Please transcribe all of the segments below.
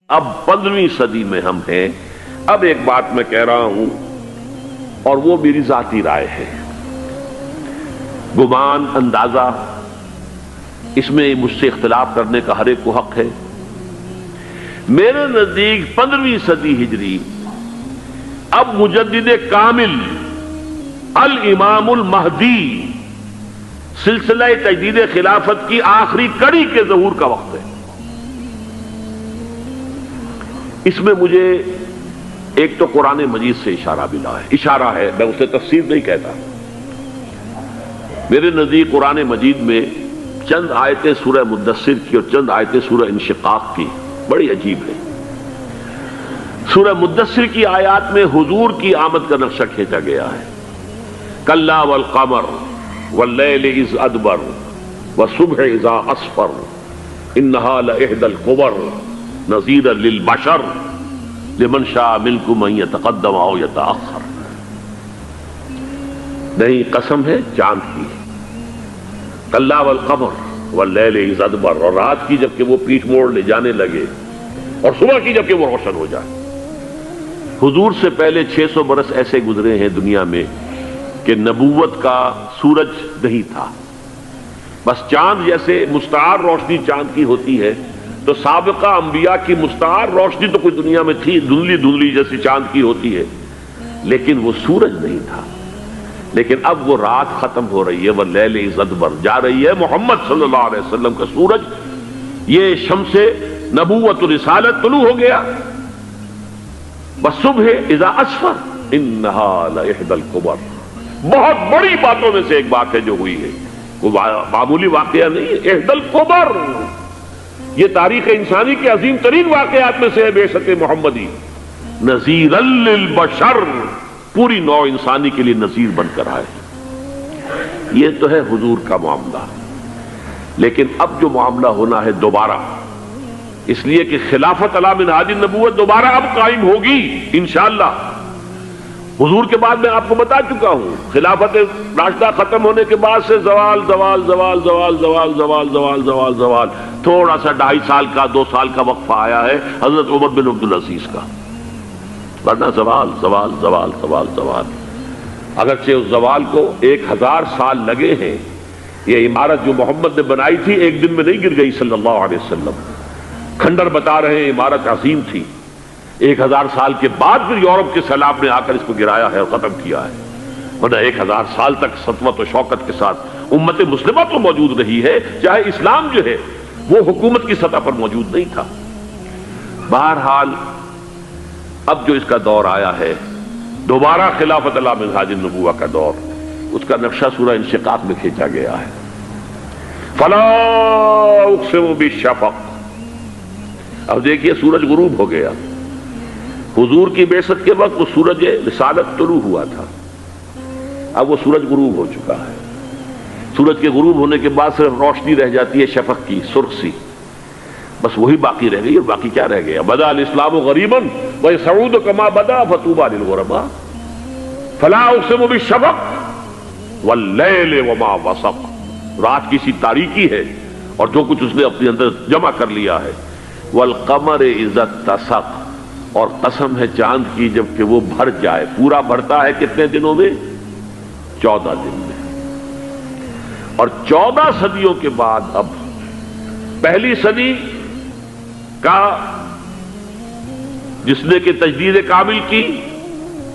اب 15ویں صدی میں ہم ہیں۔ اب ایک بات میں کہہ رہا ہوں اور وہ میری ذاتی رائے ہے، گمان اندازہ اس میں مجھ سے اختلاف کرنے کا ہر ایک کو حق ہے۔ میرے نزدیک 15ویں صدی ہجری اب مجدد کامل الامام المہدی سلسلہ تجدید خلافت کی آخری کڑی کے ظہور کا وقت ہے۔ اس میں مجھے ایک تو قرآن مجید سے اشارہ ملا ہے، اشارہ ہے، میں اسے تفسیر نہیں کہتا۔ میرے نزدیک قرآن مجید میں چند آیتیں سورہ مدثر کی اور چند آیتیں سورہ انشقاق کی بڑی عجیب ہے۔ سورہ مدثر کی آیات میں حضور کی آمد کا نقشہ کھینچا گیا ہے، کلا والقمر واللیل اذ ادبر والصبح اذا اسفر انہا لإحدی الکبر نذیرا للبشر لمن شاء منکم ان یتقدم او یتأخر۔ نہیں، قسم ہے چاند کی، کلا والقمر واللیل اذ ادبر، اور رات کی جبکہ وہ پیٹھ موڑ لے جانے لگے اور صبح کی جبکہ وہ روشن ہو جائے۔ حضور سے پہلے 600 برس ایسے گزرے ہیں دنیا میں کہ نبوت کا سورج نہیں تھا، بس چاند جیسے مستعار روشنی چاند کی ہوتی ہے، تو سابقہ انبیاء کی مستعار روشنی تو کوئی دنیا میں تھی، دھندلی دھندلی جیسی چاند کی ہوتی ہے، لیکن وہ سورج نہیں تھا۔ لیکن اب وہ رات ختم ہو رہی ہے، واللیل اذ ادبر جا رہی ہے، محمد صلی اللہ علیہ وسلم کا سورج، یہ شمس نبوت و رسالت طلوع ہو گیا۔ والصبح اذا اسفر انہا لإحدی الکبر، بہت بڑی باتوں میں سے ایک بات ہے جو ہوئی ہے، وہ معمولی واقعہ نہیں ہے، احدی الکبر، یہ تاریخ انسانی کے عظیم ترین واقعات میں سے ہے بعثت محمدی، نذیرا للبشر، پوری نوع انسانی کے لیے نذیر بن کر آئے۔ یہ تو ہے حضور کا معاملہ، لیکن اب جو معاملہ ہونا ہے دوبارہ، اس لیے کہ خلافت علی منہاج النبوت دوبارہ اب قائم ہوگی انشاءاللہ۔ حضور کے بعد میں آپ کو بتا چکا ہوں، خلافت راشدہ ختم ہونے کے بعد سے زوال زوال زوال زوال زوال زوال زوال زوال زوال، تھوڑا سا 2.5 سال کا 2 سال کا وقفہ آیا ہے حضرت عمر بن عبدالعزیز کا، ورنہ زوال زوال زوال زوال زوال۔ اگرچہ اس زوال کو 1000 سال لگے ہیں، یہ عمارت جو محمد نے بنائی تھی ایک دن میں نہیں گر گئی صلی اللہ علیہ وسلم، کھنڈر بتا رہے ہیں عمارت عظیم تھی، 1000 سال کے بعد پھر یورپ کے سیلاب نے آ کر اس کو گرایا ہے اور ختم کیا ہے، ورنہ 1000 سال تک سطوت و شوکت کے ساتھ امت مسلمہ تو موجود رہی ہے، چاہے اسلام جو ہے وہ حکومت کی سطح پر موجود نہیں تھا۔ بہرحال اب جو اس کا دور آیا ہے دوبارہ خلافت علی منہاج النبوہ کا دور، اس کا نقشہ سورہ انشقاق میں کھینچا گیا ہے۔ فلا اقسم بالشفق، اب دیکھیے سورج غروب ہو گیا، حضور کی بعثت کے وقت وہ سورج رسالت طلوع ہوا تھا، اب وہ سورج غروب ہو چکا ہے۔ سورج کے غروب ہونے کے بعد صرف روشنی رہ جاتی ہے شفق کی، سرخ سی، بس وہی باقی رہ گئی، اور باقی کیا رہ گیا؟ بدا الاسلام غریبا ویسعود کما بدا فطوبی للغرباء، فلا اقسم بالشفق واللیل وما وسق، رات کی سی تاریکی ہے اور جو کچھ اس نے اپنے اندر جمع کر لیا ہے، والقمر اذا اتسق، اور قسم ہے چاند کی جب کہ وہ بھر جائے، پورا بھرتا ہے کتنے دنوں میں؟ 14 دن میں۔ اور 14 صدیوں کے بعد اب پہلی صدی کا جس نے کہ تجدید کامل کی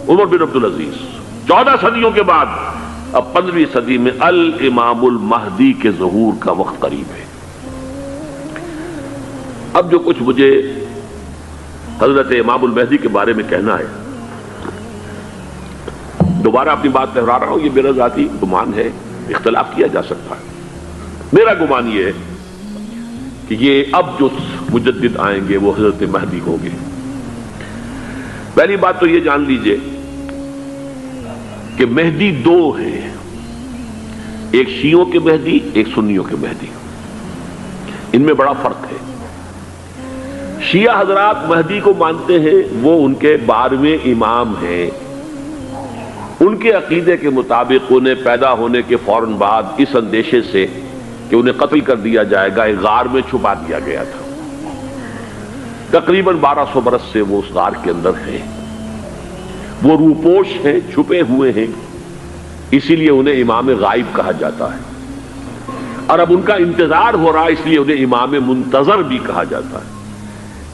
عمر بن عبدالعزیز، 14 صدیوں کے بعد اب 15ویں صدی میں الامام المہدی کے ظہور کا وقت قریب ہے۔ اب جو کچھ مجھے حضرت امام المہدی کے بارے میں کہنا ہے، دوبارہ اپنی بات دہرا رہا ہوں، یہ میرا ذاتی گمان ہے، اختلاف کیا جا سکتا ہے۔ میرا گمان یہ ہے کہ یہ اب جو مجدد آئیں گے وہ حضرت مہدی ہوں گے۔ پہلی بات تو یہ جان لیجئے کہ مہدی 2 ہیں، ایک شیعوں کے مہدی، ایک سنیوں کے مہدی، ان میں بڑا فرق ہے۔ شیعہ حضرات مہدی کو مانتے ہیں، وہ ان کے 12ویں امام ہیں، ان کے عقیدے کے مطابق انہیں پیدا ہونے کے فوراً بعد اس اندیشے سے کہ انہیں قتل کر دیا جائے گا ایک غار میں چھپا دیا گیا تھا۔ تقریباً 1200 برس سے وہ اس غار کے اندر ہیں، وہ روپوش ہیں، چھپے ہوئے ہیں، اسی لیے انہیں امام غائب کہا جاتا ہے، اور اب ان کا انتظار ہو رہا ہے، اس لیے انہیں امام منتظر بھی کہا جاتا ہے۔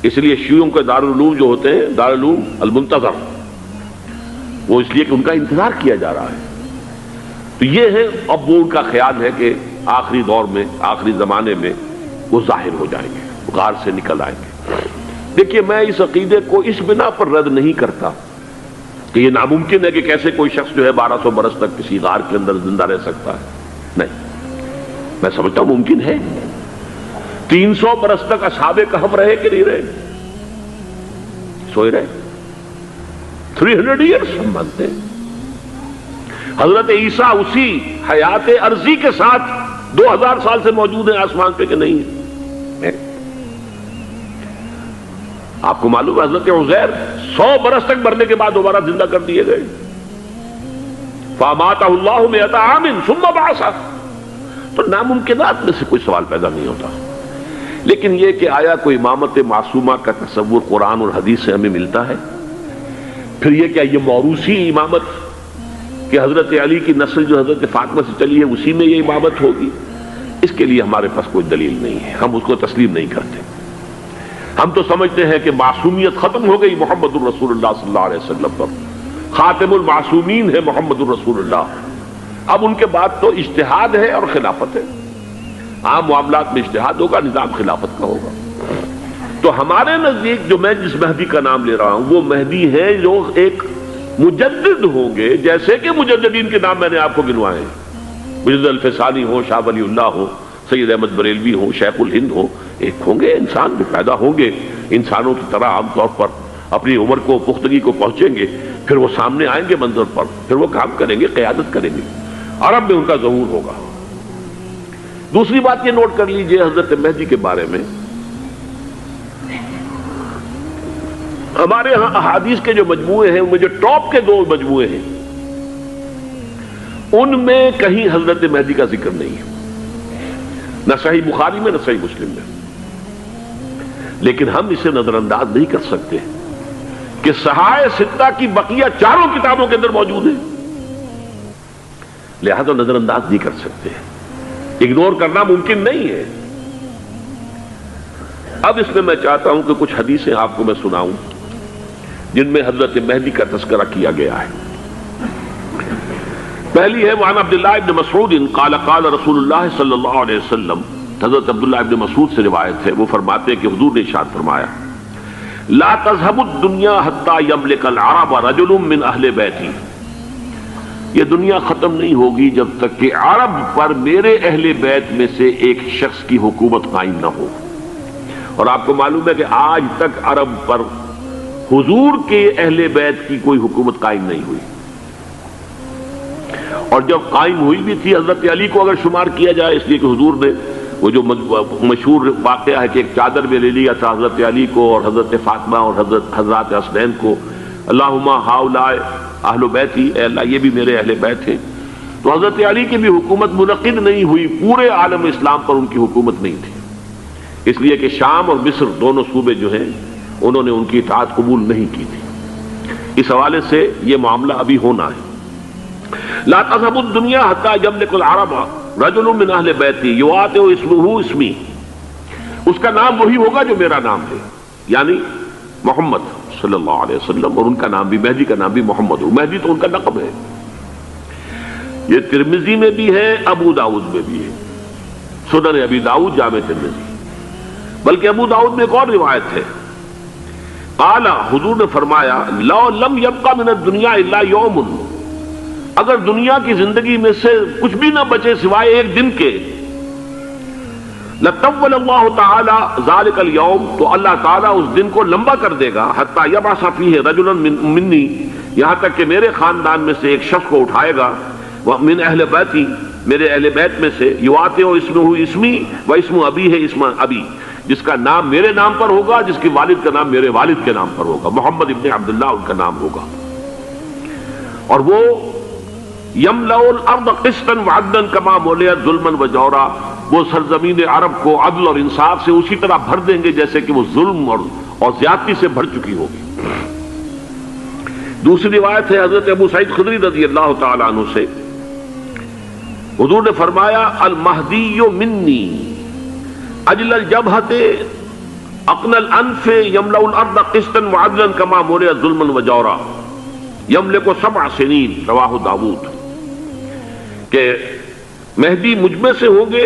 اس لیے شیعوں کے دارالعلوم جو ہوتے ہیں دارالعلوم المنتظر، وہ اس لیے کہ ان کا انتظار کیا جا رہا ہے۔ تو یہ ہے، اب وہ ان کا خیال ہے کہ آخری دور میں، آخری زمانے میں وہ ظاہر ہو جائیں گے، غار سے نکل آئیں گے۔ دیکھیے، میں اس عقیدے کو اس بنا پر رد نہیں کرتا کہ یہ ناممکن ہے کہ کیسے کوئی شخص جو ہے 1200 برس تک کسی غار کے اندر زندہ رہ سکتا ہے، نہیں، میں سمجھتا ہوں ممکن ہے۔ 300 برس تک اصحاب کہف رہے کہ نہیں رہے؟ سوئے رہے۔ 300 ایئرس ہم مانتے ہیں۔ حضرت عیسیٰ اسی حیات عرضی کے ساتھ 2000 سال سے موجود ہیں آسمان پہ کہ نہیں ہے؟ آپ کو معلوم ہے حضرت عزیر 100 برس تک مرنے کے بعد دوبارہ زندہ کر دیے گئے۔ فَأَمَاتَهُ اللَّهُ مِئَةَ عَامٍ ثُمَّ بَعَثَهُ۔ تو ناممکنات میں سے کوئی سوال پیدا نہیں ہوتا، لیکن یہ کہ آیا کوئی امامت معصومہ کا تصور قرآن اور حدیث سے ہمیں ملتا ہے؟ پھر یہ کیا یہ موروثی امامت کہ حضرت علی کی نسل جو حضرت فاطمہ سے چلی ہے اسی میں یہ امامت ہوگی؟ اس کے لیے ہمارے پاس کوئی دلیل نہیں ہے، ہم اس کو تسلیم نہیں کرتے۔ ہم تو سمجھتے ہیں کہ معصومیت ختم ہو گئی محمد الرسول اللہ صلی اللہ علیہ وسلم پر، خاتم المعصومین ہے محمد الرسول اللہ۔ اب ان کے بعد تو اجتہاد ہے اور خلافت ہے، عام معاملات میں اجتہاد ہوگا، نظام خلافت کا ہوگا۔ تو ہمارے نزدیک جو میں جس مہدی کا نام لے رہا ہوں وہ مہدی ہے جو ایک مجدد ہوں گے، جیسے کہ مجددین کے نام میں نے آپ کو گنوائے ہیں، مجدد الفسانی ہو، شاہ ولی اللہ ہو، سید احمد بریلوی ہو، شیخ الہند ہو، ایک ہوں گے انسان جو پیدا ہوں گے انسانوں کی طرح عام طور پر اپنی عمر کو پختگی کو پہنچیں گے، پھر وہ سامنے آئیں گے منظر پر، پھر وہ کام کریں گے، قیادت کریں گے، عرب میں ان کا ظہور ہوگا۔ دوسری بات یہ نوٹ کر لیجئے حضرت مہدی کے بارے میں، ہمارے ہاں احادیث کے جو مجموعے ہیں ان میں جو ٹاپ کے 2 مجموعے ہیں ان میں کہیں حضرت مہدی کا ذکر نہیں ہے، نہ صحیح بخاری میں نہ صحیح مسلم میں، لیکن ہم اسے نظر انداز نہیں کر سکتے کہ صحائح ستہ کی بقیہ 4 کتابوں کے اندر موجود ہے، لہذا نظر انداز نہیں کر سکتے، اگنور کرنا ممکن نہیں ہے۔ اب اس میں میں چاہتا ہوں کہ کچھ حدیثیں آپ کو میں سناؤں جن میں حضرت مہدی کا تذکرہ کیا گیا ہے۔ پہلی ہے وعن عبداللہ ابن مسعود قال قال رسول اللہ صلی اللہ علیہ وسلم، حضرت عبداللہ ابن مسعود سے روایت ہے، وہ فرماتے ہیں کہ حضور نے ارشاد فرمایا لا تذهب الدنيا حتى يملك العرب رجل من اہل بیتی، یہ دنیا ختم نہیں ہوگی جب تک کہ عرب پر میرے اہل بیت میں سے ایک شخص کی حکومت قائم نہ ہو۔ اور آپ کو معلوم ہے کہ آج تک عرب پر حضور کے اہل بیت کی کوئی حکومت قائم نہیں ہوئی، اور جب قائم ہوئی بھی تھی حضرت علی کو اگر شمار کیا جائے، اس لیے کہ حضور نے وہ جو مشہور واقعہ ہے کہ ایک چادر میں لے لیا تھا حضرت علی کو اور حضرت فاطمہ اور حضرت حسنین کو، اللہم ہؤلاء اہل بیتی، اے اللہ یہ بھی میرے اہل بیت ہیں، تو حضرت علی کی بھی حکومت منعقد نہیں ہوئی، پورے عالم اسلام پر ان کی حکومت نہیں تھی، اس لیے کہ شام اور مصر دونوں صوبے جو ہیں انہوں نے ان کی اطاعت قبول نہیں کی تھی۔ اس حوالے سے یہ معاملہ ابھی ہونا ہے۔ لا تذهب الدنيا حتى يملك العرب رجل من اہل بیتی یواطئ اسمہ اسمی، اس کا نام وہی ہوگا جو میرا نام ہے، یعنی محمد صلی اللہ علیہ وسلم، اور ان کا نام بھی مہدی کا نام بھی محمد، مہدی تو ان کا لقب ہے۔ یہ ترمذی میں بھی ہے، ابو داؤد میں بھی ہے، سنن ابی داؤد، جامع ترمذی، بلکہ ابو داؤد میں ایک اور روایت ہے، قال حضور نے فرمایا لو لم يبقى من الدنيا الا يوم، اگر دنیا کی زندگی میں سے کچھ بھی نہ بچے سوائے ایک دن کے، لطول اللہ تعالی ذلك اليوم، تو اللہ تعالیٰ اس دن کو لمبا کر دے گا، حتی یبعث فیہ رجلا منی، یہاں تک کہ میرے خاندان میں سے ایک شخص کو اٹھائے گا، من اہل بیتی، میرے اہل بیت میں سے، یواطئ اسمہ اسمی و اسم ابی ہے اسم ابی، جس کا نام میرے نام پر ہوگا، جس کی والد کا نام میرے والد کے نام پر ہوگا، محمد ابن عبداللہ ان کا نام ہوگا، اور وہ یملأ الارض قسطا وعدلا کما ملئت ظلما وجورا، وہ سرزمین عرب کو عدل اور انصاف سے اسی طرح بھر دیں گے جیسے کہ وہ ظلم اور زیادتی سے بھر چکی ہوگی۔ دوسری روایت ہے حضرت ابو سعید خدری رضی اللہ تعالی عنہ سے، حضور نے فرمایا المہدی منی اجل الجبہۃ اقن الانف یملأ الارض قسطا وعدلا کما ملئت ظلما وجورا یملک 7 سنین، رواہ داؤد، کہ مہدی مجھ میں سے ہوں گے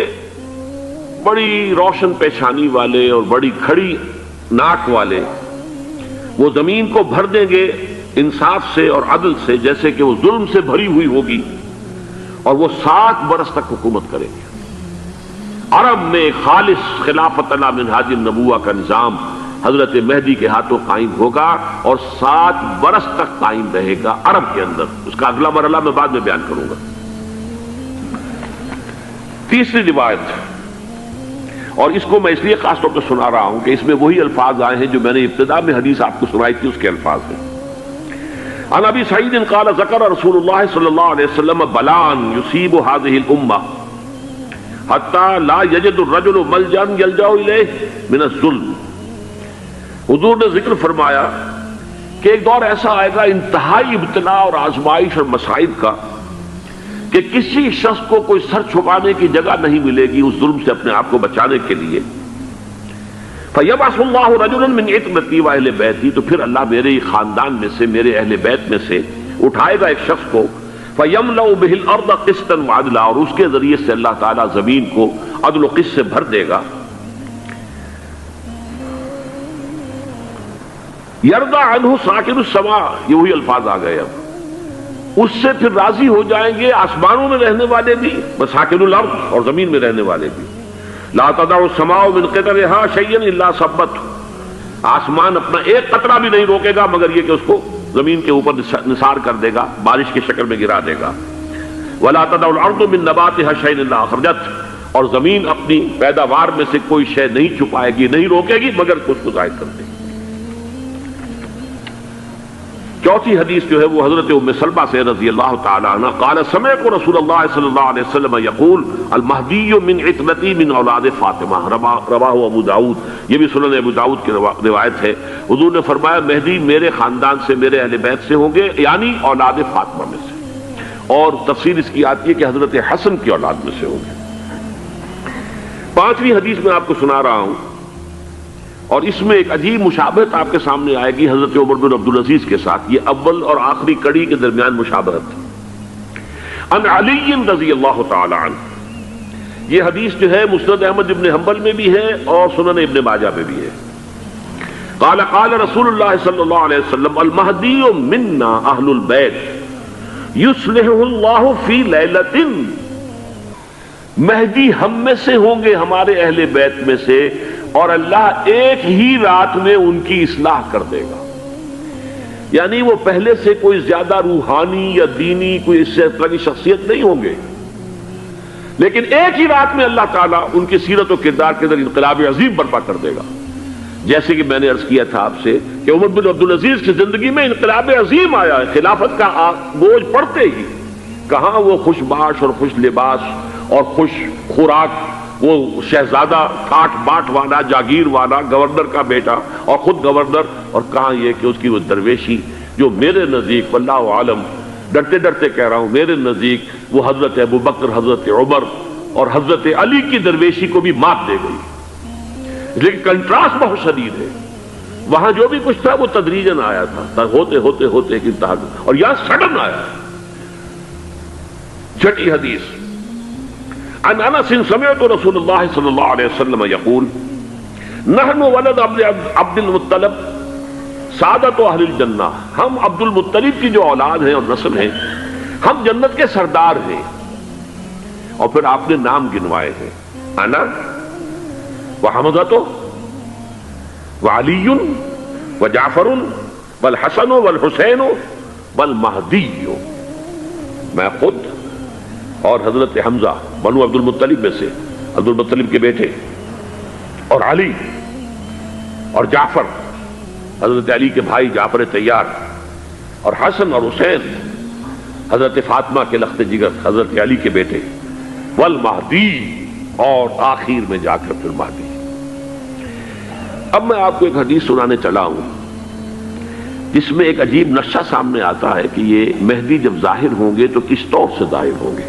بڑی روشن پیشانی والے اور بڑی کھڑی ناک والے، وہ زمین کو بھر دیں گے انصاف سے اور عدل سے جیسے کہ وہ ظلم سے بھری ہوئی ہوگی، اور وہ 7 برس تک حکومت کریں گے۔ عرب میں خالص خلافت علی منہاج النبوہ کا نظام حضرت مہدی کے ہاتھوں قائم ہوگا اور 7 برس تک قائم رہے گا عرب کے اندر۔ اس کا اگلا مرحلہ میں بعد میں بیان کروں گا۔ تیسری روایت، اور اس کو میں اس لیے خاص طور پہ سنا رہا ہوں کہ اس میں وہی الفاظ آئے ہیں جو میں نے ابتدا میں حدیث آپ کو سنائی تھی، اس کے الفاظ ہیں۔ عن ابی سعید قال ذکر رسول اللہ صلی اللہ علیہ وسلم بلاء یصیب هذه الامہ حتی لا یجد الرجل ملجا یلجا الیہ من الظلم۔ حضور نے ذکر فرمایا کہ ایک دور ایسا آئے گا انتہائی ابتلاء اور آزمائش اور مصائب کا کہ کسی شخص کو کوئی سر چھپانے کی جگہ نہیں ملے گی اس ظلم سے اپنے آپ کو بچانے کے لیے۔ فَيَبْعَثُ اللَّهُ رَجُلًا مِنْ عِتْرَتِي وَأَهْلِ بَيْتِي، تو پھر اللہ میرے خاندان میں سے، میرے اہل بیت میں سے اٹھائے گا ایک شخص کو، فَيَمْلَأُ بِهِ الْأَرْضَ قِسْطًا وَعَدْلًا، اور اس کے ذریعے سے اللہ تعالیٰ زمین کو عدل و قسط سے بھر دے گا۔ يَرْضَى عَنْهُ سَاكِنُ السَّمَاءِ، یہ وہی الفاظ آ گئے اب، اس سے پھر راضی ہو جائیں گے آسمانوں میں رہنے والے بھی، وَسَاكِنُ الْأَرْضِ، اور زمین میں رہنے والے بھی۔ لا تدع السماء من قطرها شيئا الا ثبته، آسمان اپنا ایک قطرہ بھی نہیں روکے گا مگر یہ کہ اس کو زمین کے اوپر نثار کر دے گا، بارش کی شکل میں گرا دے گا۔ ولا تدع الارض من نباتها شيئا الا اخرجته، اور زمین اپنی پیداوار میں سے کوئی شے نہیں چھپائے گی، نہیں روکے گی مگر اس کو ظاہر کر دے گی۔ چوتھی حدیث جو ہے وہ حضرت ام سلمہ سے رضی اللہ تعالی عنہ قال سمعت رسول اللہ صلی اللہ علیہ وسلم یقول المہدی من عترتی من اولاد فاطمہ، رواہ ابو داؤد، یہ بھی سنن ابو داؤد کی روایت ہے۔ حضور نے فرمایا مہدی میرے خاندان سے، میرے اہل بیت سے ہوں گے، یعنی اولاد فاطمہ میں سے، اور تفسیر اس کی آتی ہے کہ حضرت حسن کی اولاد میں سے ہوں گے۔ پانچویں حدیث میں آپ کو سنا رہا ہوں، اور اس میں ایک عجیب مشابہت آپ کے سامنے آئے گی حضرت عمر بن عبدالعزیز کے ساتھ، یہ اول اور آخری کڑی کے درمیان مشابہت۔ عن علی رضی اللہ تعالی عنہ، یہ حدیث جو ہے مسند احمد ابن حنبل میں بھی ہے اور سنن ابن ماجہ میں بھی ہے۔ قال قال رسول اللہ صلی اللہ علیہ وسلم المہدی منا اہل البیت یصلحہ اللہ فی لیلۃ، مہدی ہم میں سے ہوں گے، ہمارے اہل بیت میں سے، اور اللہ ایک ہی رات میں ان کی اصلاح کر دے گا۔ یعنی وہ پہلے سے کوئی زیادہ روحانی یا دینی کوئی اس طرح کی شخصیت نہیں ہوں گے، لیکن ایک ہی رات میں اللہ تعالیٰ ان کی سیرت و کردار کے اندر انقلاب عظیم برپا کر دے گا۔ جیسے کہ میں نے عرض کیا تھا آپ سے کہ عمر بن عبدالعزیز کی زندگی میں انقلاب عظیم آیا ہے، خلافت کا بوجھ پڑتے ہی کہاں وہ خوش باش اور خوش لباس اور خوش خوراک، وہ شہزادہ ٹھاٹ باٹ والا، جاگیر والا، گورنر کا بیٹا اور خود گورنر، اور کہاں یہ کہ اس کی وہ درویشی جو میرے نزدیک واللہ عالم، ڈرتے ڈرتے کہہ رہا ہوں، میرے نزدیک وہ حضرت ابو بکر، حضرت عمر اور حضرت علی کی درویشی کو بھی مات دے گئی۔ لیکن کنٹراسٹ بہت شدید ہے، وہاں جو بھی کچھ تھا وہ تدریجاً آیا تھا، ہوتے ہوتے ہوتے ایک انتہا، اور یہاں سڈن آیا۔ چھٹی حدیث، عن انس سمعت رسول اللہ صلی اللہ علیہ وسلم یقول نحن ولد عبد المطلب سعادت اہل الجنہ، ہم عبد المطلب کی جو اولاد ہیں اور نسل ہیں، ہم جنت کے سردار ہیں۔ اور پھر آپ نے نام گنوائے ہیں، انا وحمزۃ وعلی وجعفر والحسن والحسین والمہدی، میں خود اور حضرت حمزہ بنو عبد المطلب میں سے، عبد المطلب کے بیٹے، اور علی اور جعفر حضرت علی کے بھائی جعفر طیار، اور حسن اور حسین حضرت فاطمہ کے لخت جگر حضرت علی کے بیٹے، والمہدی، اور آخر میں جا کر پھر مہدی۔ اب میں آپ کو ایک حدیث سنانے چلا ہوں جس میں ایک عجیب نقشہ سامنے آتا ہے کہ یہ مہدی جب ظاہر ہوں گے تو کس طور سے ظاہر ہوں گے،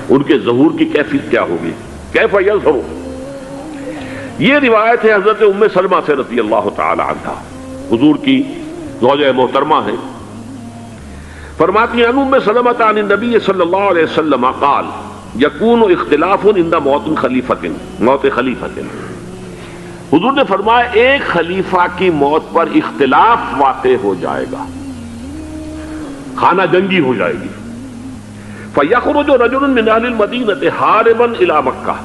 ان کے ظہور کی کیفیت کیا ہوگی، کیف یظہر۔ یہ روایت ہے حضرت ام سلمہ سے رضی اللہ تعالی عنہا، حضور کی زوجہ محترمہ ہیں، فرماتی ہیں ام سلمہ عن النبی صلی اللہ علیہ وسلم قال یکون اختلاف عند موت خلیفۃ۔ حضور نے فرمایا ایک خلیفہ کی موت پر اختلاف واقع ہو جائے گا، خانہ جنگی ہو جائے گی۔ فَيَخْرُجُ رَجُلٌ مِّنْ أَهْلِ الْمَدِينَةِ هَارِبًا إِلَى مَكَّةَ،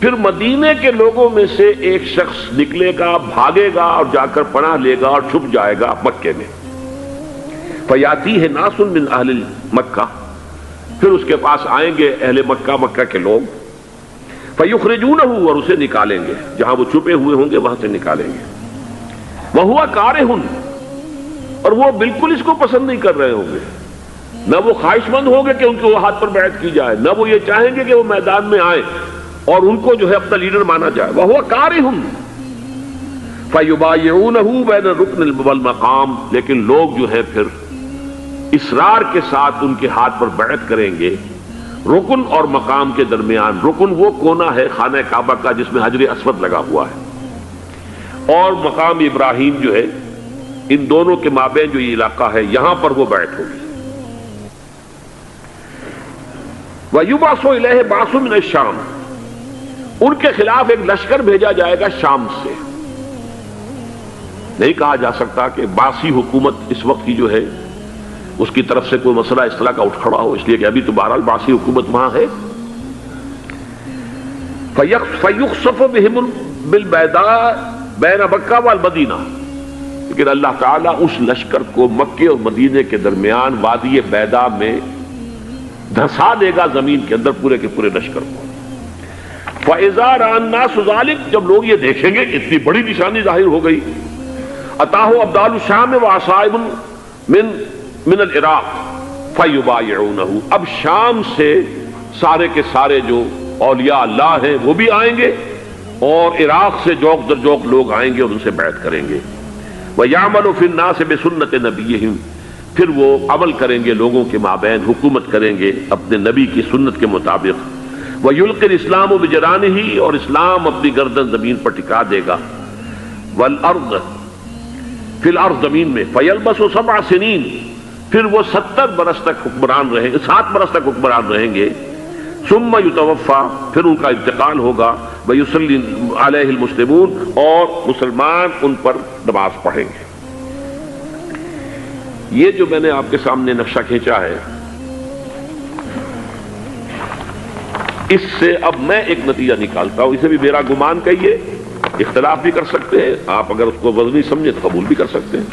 پھر مدینے کے لوگوں میں سے ایک شخص نکلے گا، بھاگے گا اور جا کر پناہ لے گا اور چھپ جائے گا مکے میں۔ فَيَأْتِيهِ نَاسٌ مِّنْ أَهْلِ مَكَّةِ، پھر اس کے پاس آئیں گے اہل مکہ، مکہ کے لوگ، فَيُخْرِجُونَهُ، اور اسے نکالیں گے، جہاں وہ چھپے ہوئے ہوں گے وہاں سے نکالیں گے۔ وَهُوَ كَارِهٌ، اور وہ بالکل اس کو پسند نہیں کر رہے ہوں گے، نہ وہ خواہش مند ہوں گے کہ ان کے ہاتھ پر بیعت کی جائے، نہ وہ یہ چاہیں گے کہ وہ میدان میں آئیں اور ان کو جو ہے اپنا لیڈر مانا جائے۔ وَهُوَ كَارِهٌ فَيُبَايِعُونَهُ بَيْنَ الرُّكْنِ وَالْمَقَامِ، لیکن لوگ جو ہے پھر اصرار کے ساتھ ان کے ہاتھ پر بیعت کریں گے رکن اور مقام کے درمیان۔ رکن وہ کونا ہے خانہ کعبہ کا جس میں حجر اسود لگا ہوا ہے، اور مقام ابراہیم جو ہے، ان دونوں کے مابین جو یہ علاقہ ہے یہاں پر وہ بیعت ہوگی۔ وَيُبْعَثُ إِلَيْهِ بَعْثٌ مِّنَ الشَّامِ، ان کے خلاف ایک لشکر بھیجا جائے گا شام سے۔ نہیں کہا جا سکتا کہ باسی حکومت اس وقت کی جو ہے اس کی طرف سے کوئی مسئلہ اس طرح کا اٹھ کھڑا ہو، اس لیے کہ ابھی تو بہرحال باسی حکومت وہاں ہے۔ فَيُخْسَفُ بِهِمُ بِالْبَيْضَاءِ بَيْنَ مَكَّةَ وَالْمَدِينَةِ، لیکن اللہ تعالیٰ اس لشکر کو مکے اور مدینے کے درمیان وادی بیضاء میں دھسا دے گا، زمین کے اندر پورے کے پورے لشکر کو۔ فَإِذَا رَأَى النَّاسُ ذَلِكَ، جب لوگ یہ دیکھیں گے کہ اتنی بڑی نشانی ظاہر ہو گئی، أَتَاهُ أَبْدَالُ الشَّامِ وَعَصَائِبٌ من العراق فَيُبَايِعُونَهُ، اب شام سے سارے کے سارے جو اولیاء اللہ ہیں وہ بھی آئیں گے، اور عراق سے جوق در جوق لوگ آئیں گے اور ان سے بیعت کریں گے۔ وَيَعْمَلُ فِي النَّاسِ بِسُنَّةِ نَبِيِّهِمْ، پھر وہ عمل کریں گے لوگوں کے مابین، حکومت کریں گے اپنے نبی کی سنت کے مطابق۔ وَيُلْقِي الْإِسْلَامُ بِجَرَانِهِ، اور اسلام اپنی گردن زمین پر ٹکا دے گا۔ وَالْأَرْض فِي الْأَرْض، زمین میں۔ فَيَلْبَسُ 7 سنین، پھر وہ 70 برس تک حکمران رہیں گے، 7 برس تک حکمران رہیں گے۔ ثم یتوفا، پھر ان کا انتقال ہوگا۔ ویصلی علیہ المسلمون، اور مسلمان ان پر نماز پڑھیں گے۔ یہ جو میں نے آپ کے سامنے نقشہ کھینچا ہے، اس سے اب میں ایک نتیجہ نکالتا ہوں، اسے بھی میرا گمان کہیے، اختلاف بھی کر سکتے ہیں آپ، اگر اس کو وزنی سمجھے تو قبول بھی کر سکتے ہیں۔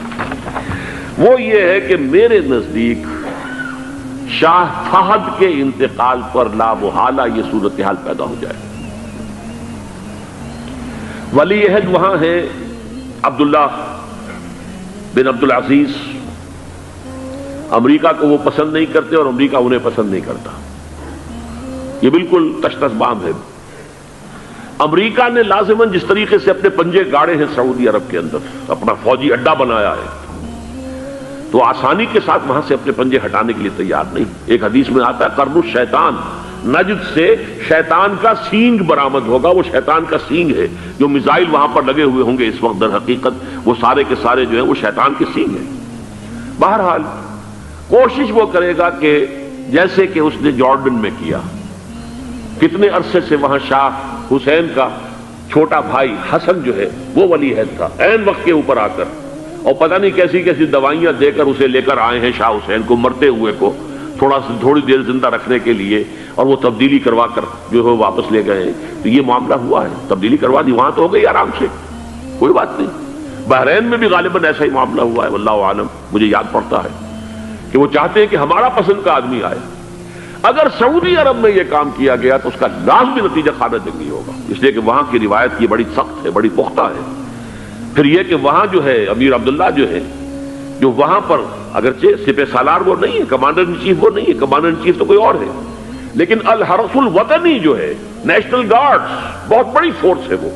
وہ یہ ہے کہ میرے نزدیک شاہ فہد کے انتقال پر لا محالہ یہ صورتحال پیدا ہو جائے۔ ولی عہد وہاں ہے عبداللہ بن عبدالعزیز، امریکہ کو وہ پسند نہیں کرتے اور امریکہ انہیں پسند نہیں کرتا، یہ بالکل تش تش بام ہے۔ امریکہ نے لازماً جس طریقے سے اپنے پنجے گاڑے ہیں سعودی عرب کے اندر، اپنا فوجی اڈا بنایا ہے، تو آسانی کے ساتھ وہاں سے اپنے پنجے ہٹانے کے لیے تیار نہیں۔ ایک حدیث میں آتا ہے قرن الشیطان، نجد سے شیطان کا سینگ برآمد ہوگا، وہ شیطان کا سینگ ہے، جو میزائل وہاں پر لگے ہوئے ہوں گے اس وقت، در حقیقت وہ سارے کے سارے جو ہیں وہ شیطان کے سینگ ہیں۔ بہرحال کوشش وہ کرے گا کہ جیسے کہ اس نے جارڈن میں کیا، کتنے عرصے سے وہاں شاہ حسین کا چھوٹا بھائی حسن جو ہے وہ ولی عہد تھا، عین وقت کے اوپر آ کر، اور پتہ نہیں کیسی کیسی دوائیاں دے کر اسے لے کر آئے ہیں شاہ حسین کو، مرتے ہوئے کو تھوڑی دیر زندہ رکھنے کے لیے، اور وہ تبدیلی کروا کر جو ہے واپس لے گئے ہیں۔ تو یہ معاملہ ہوا ہے، تبدیلی کروا دی، وہاں تو ہو گئی آرام سے، کوئی بات نہیں۔ بحرین میں بھی غالباً ایسا ہی معاملہ ہوا ہے، واللہ عالم، مجھے یاد پڑتا ہے کہ وہ چاہتے ہیں کہ ہمارا پسند کا آدمی آئے۔ اگر سعودی عرب میں یہ کام کیا گیا تو اس کا لازمی نتیجہ خانہ جنگی ہوگا، اس لیے کہ وہاں کی روایت یہ بڑی سخت ہے، بڑی پختہ ہے۔ پھر یہ کہ وہاں جو ہے امیر عبداللہ جو ہے، جو وہاں پر اگرچہ سپہ سالار وہ نہیں ہے، کمانڈر ان چیف وہ نہیں ہے، کمانڈر ان چیف تو کوئی اور ہے، لیکن الحرس الوطنی جو ہے، نیشنل گارڈز، بہت بڑی فورس ہے وہ۔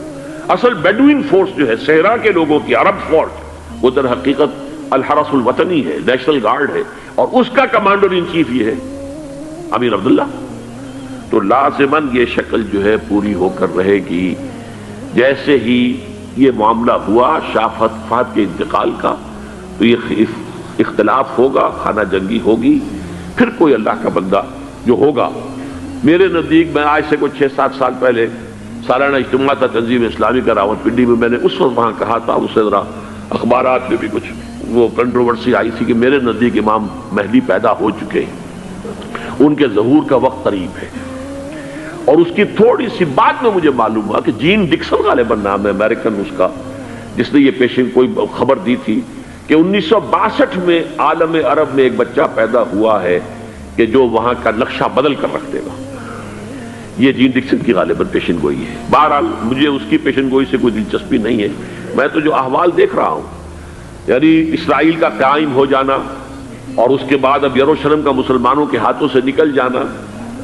اصل بیڈوین فورس جو ہے صحرا کے لوگوں کی عرب فورس، وہ در حقیقت الحرس الوطنی ہے، نیشنل گارڈ ہے، اور اس کا کمانڈر ان چیف یہ ہے امیر عبداللہ۔ تو لازماً یہ شکل جو ہے پوری ہو کر رہے گی۔ جیسے ہی یہ معاملہ ہوا شاہ فہد کے انتقال کا، تو یہ اختلاف ہوگا، خانہ جنگی ہوگی، پھر کوئی اللہ کا بندہ جو ہوگا۔ میرے نزدیک، میں آج سے کچھ 6-7 سال پہلے سالانہ اجتماع تھا تنظیم اسلامی کا راولپنڈی میں، میں نے اس وقت وہاں کہا تھا، اس سے ذرا اخبارات میں بھی کچھ وہ کنٹروورسی آئی تھی کہ میرے نزدیک امام مہدی پیدا ہو چکے ہیں، ان کے ظہور کا وقت قریب ہے۔ اور اس کی تھوڑی سی بات میں مجھے معلوم ہوا کہ جین ڈکسن غالباً نام ہے امریکن اس کا، جس نے یہ پیشن کوئی خبر دی تھی کہ 1962 میں عالم عرب میں ایک بچہ پیدا ہوا ہے کہ جو وہاں کا نقشہ بدل کر رکھ دے گا۔ یہ جین ڈکسن کی غالباً پیشن گوئی ہے۔ بہرحال مجھے اس کی پیشن گوئی سے کوئی دلچسپی نہیں ہے، میں تو جو احوال دیکھ رہا ہوں، یعنی اسرائیل کا قائم ہو جانا، اور اس کے بعد اب یروشلم کا مسلمانوں کے ہاتھوں سے نکل جانا،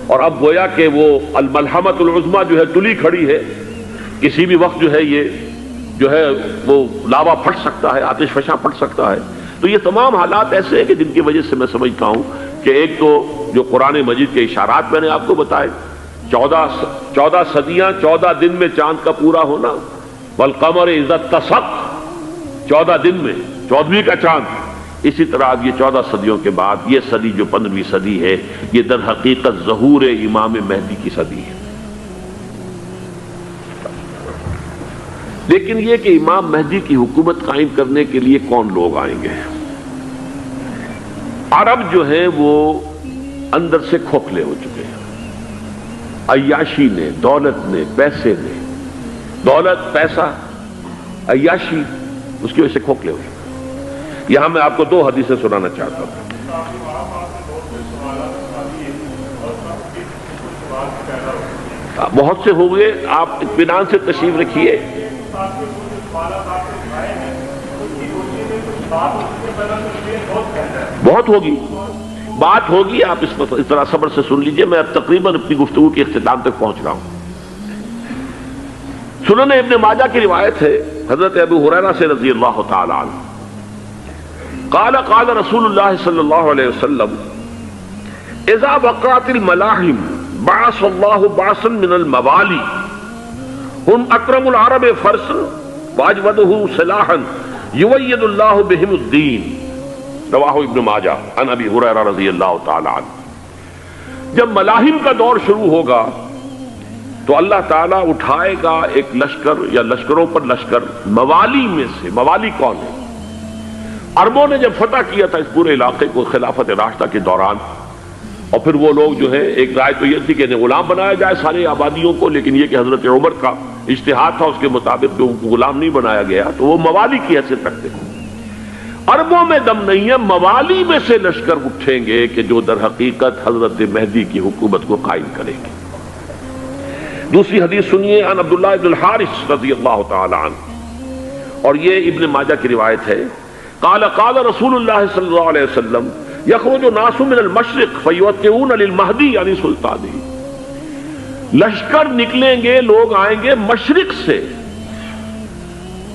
اور اب گویا کہ وہ الملحمۃ العظمیٰ جو ہے تلی کھڑی ہے، کسی بھی وقت جو ہے یہ جو ہے وہ لاوا پھٹ سکتا ہے، آتش فشاں پھٹ سکتا ہے۔ تو یہ تمام حالات ایسے ہیں کہ جن کی وجہ سے میں سمجھتا ہوں کہ ایک تو جو قرآن مجید کے اشارات میں نے آپ کو بتائے، 14 صدیاں 14 دن میں چاند کا پورا ہونا، والقمر اذا اتسق، 14 دن میں 14ویں کا چاند۔ اسی طرح اب یہ 14 صدیوں کے بعد یہ صدی جو 15ویں صدی ہے، یہ در حقیقت ظہور امام مہدی کی صدی ہے۔ لیکن یہ کہ امام مہدی کی حکومت قائم کرنے کے لیے کون لوگ آئیں گے؟ عرب جو ہے وہ اندر سے کھوکھلے ہو چکے ہیں، عیاشی نے، دولت نے، پیسے نے، دولت، پیسہ، عیاشی، اس کی وجہ سے کھوکھلے ہو چکے۔ یہاں میں آپ کو 2 حدیثیں سنانا چاہتا ہوں۔ بہت سے ہو گئے، آپ اطمینان سے تشریف رکھیے۔ بہت ہوگی، بات ہوگی، آپ اس طرح صبر سے سن لیجئے۔ میں اب تقریباً اپنی گفتگو کے اختتام تک پہنچ رہا ہوں۔ سنن ابن ماجہ کی روایت ہے حضرت ابو ہریرہ سے رضی اللہ تعالی عنہ، قال قال رسول اللہ صلی اللہ علیہ وسلم اذا وقعت الملاحم بعث اللہ بعثا من الموالی ہم اکرم العرب فرسا واجودہ سلاحا یوید اللہ بہم الدین، رواہ ابن ماجہ عن ابی ہریرہ رضی اللہ تعالی عنہ۔ جب ملاحم کا دور شروع ہوگا تو اللہ تعالیٰ اٹھائے گا ایک لشکر یا لشکروں پر لشکر موالی میں سے۔ موالی کون ہے؟ عربوں نے جب فتح کیا تھا اس پورے علاقے کو خلافت راشدہ کے دوران، اور پھر وہ لوگ جو ہے، ایک رائے تو یہ تھی کہ انہیں غلام بنایا جائے سارے آبادیوں کو، لیکن یہ کہ حضرت عمر کا اجتہاد تھا اس کے مطابق کہ ان کو غلام نہیں بنایا گیا، تو وہ موالی کی حیثیت رکھتے ہیں۔ عربوں میں دم نہیں ہے، موالی میں سے لشکر اٹھیں گے کہ جو در حقیقت حضرت مہدی کی حکومت کو قائم کریں گے۔ دوسری حدیث سنیے، عن عبداللہ ابن الحارث رضی اللہ تعالی عنہ، اور یہ ابن ماجہ کی روایت ہے، قال قال رسول اللہ صلی اللہ علیہ وسلم یخرج ناس من المشرق فیوقعون للمہدی یعنی سلطانی، لشکر نکلیں گے، لوگ آئیں گے مشرق سے،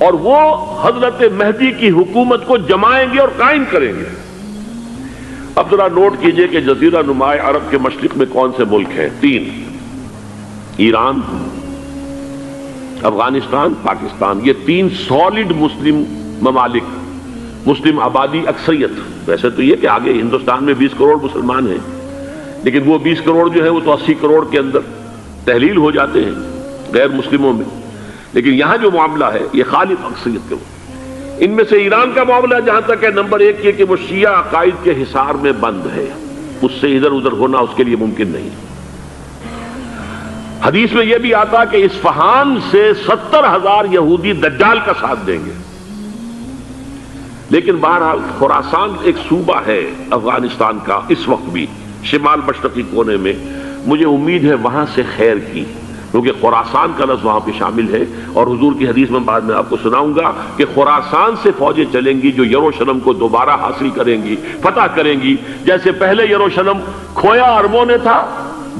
اور وہ حضرت مہدی کی حکومت کو جمائیں گے اور قائم کریں گے۔ اب ذرا نوٹ کیجئے کہ جزیرہ نما عرب کے مشرق میں کون سے ملک ہیں؟ 3، ایران، افغانستان، پاکستان۔ یہ 3 سالڈ مسلم ممالک، مسلم آبادی اکثریت۔ ویسے تو یہ کہ آگے ہندوستان میں 20 کروڑ مسلمان ہیں، لیکن وہ 20 کروڑ جو ہے وہ تو 80 کروڑ کے اندر تحلیل ہو جاتے ہیں غیر مسلموں میں، لیکن یہاں جو معاملہ ہے یہ خالص اکثریت کے۔ ان میں سے ایران کا معاملہ جہاں تک ہے، نمبر 1 یہ کہ وہ شیعہ عقائد کے حصار میں بند ہے، اس سے ادھر ادھر ہونا اس کے لیے ممکن نہیں۔ حدیث میں یہ بھی آتا کہ اصفہان سے 70,000 یہودی دجال کا ساتھ دیں گے۔ لیکن بہرحال خراسان ایک صوبہ ہے افغانستان کا اس وقت بھی، شمال مشرقی کونے میں، مجھے امید ہے وہاں سے خیر کی، کیونکہ خراسان کا لفظ وہاں پہ شامل ہے، اور حضور کی حدیث میں بعد میں آپ کو سناؤں گا کہ خراسان سے فوجیں چلیں گی جو یروشلم کو دوبارہ حاصل کریں گی، فتح کریں گی۔ جیسے پہلے یروشلم کھویا عربوں نے تھا،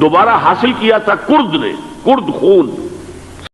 دوبارہ حاصل کیا تھا کرد نے، کرد خون،